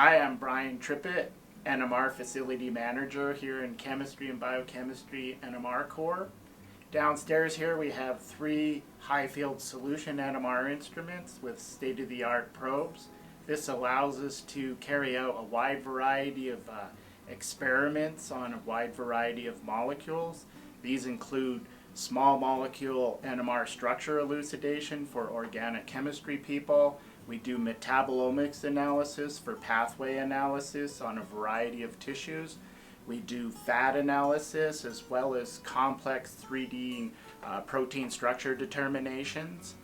Hi, I'm Brian Trippett, NMR Facility Manager here in Chemistry and Biochemistry NMR Core. Downstairs here we have 3 high-field solution NMR instruments with state-of-the-art probes. This allows us to carry out a wide variety of experiments on a wide variety of molecules. These include small molecule NMR structure elucidation for organic chemistry people. We do metabolomics analysis for pathway analysis on a variety of tissues. We do fat analysis as well as complex 3D protein structure determinations.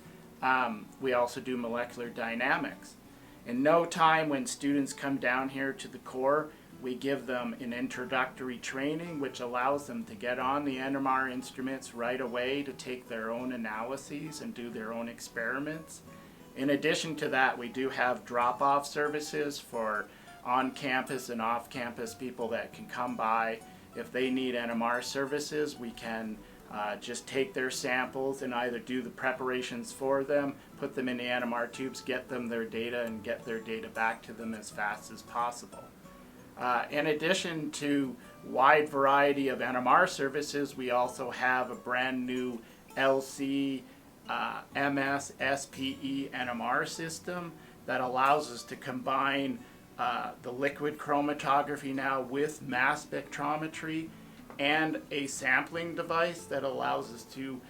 We also do molecular dynamics. In no time, when students come down here to the core, we give them an introductory training which allows them to get on the NMR instruments right away to take their own analyses and do their own experiments. In addition to that, we do have drop-off services for on-campus and off-campus people that can come by. If they need NMR services, we can just take their samples and either do the preparations for them, put them in the NMR tubes, get them their data, and get their data back to them as fast as possible. In addition to wide variety of NMR services, we also have a brand new LC MS SPE NMR system that allows us to combine the liquid chromatography now with mass spectrometry and a sampling device that allows us to,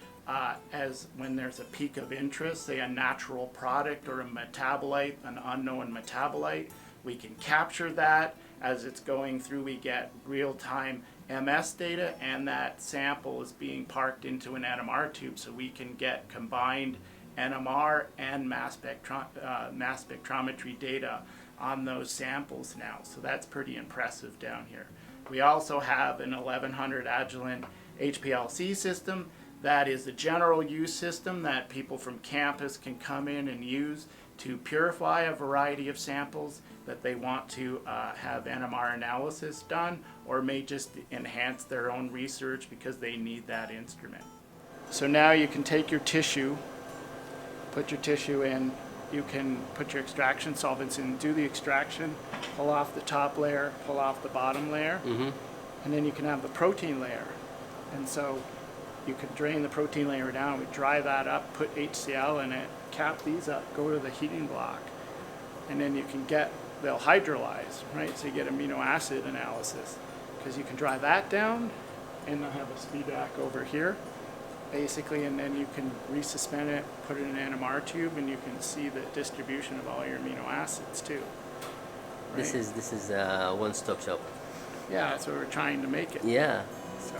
as when there's a peak of interest, say a natural product or a metabolite, an unknown metabolite, we can capture that. As it's going through, we get real-time MS data, and that sample is being parked into an NMR tube, so we can get combined NMR and mass spectrometry data on those samples now. So that's pretty impressive down here. We also have an 1100 Agilent HPLC system that is a general use system that people from campus can come in and use to purify a variety of samples that they want to have NMR analysis done, or may just enhance their own research because they need that instrument. So now you can take your tissue, put your tissue in, you can put your extraction solvents in, do the extraction, pull off the top layer, pull off the bottom layer, and then you can have the protein layer. And so you could drain the protein layer down, we dry that up, put HCl in it, cap these up, go to the heating block, and then you can get, they'll hydrolyze, right? So you get amino acid analysis, because you can dry that down, and they'll have a speedback over here, basically, and then you can resuspend it, put it in an NMR tube, and you can see the distribution of all your amino acids too. Right? This is a one-stop shop. Yeah, that's what we're trying to make it. Yeah. So.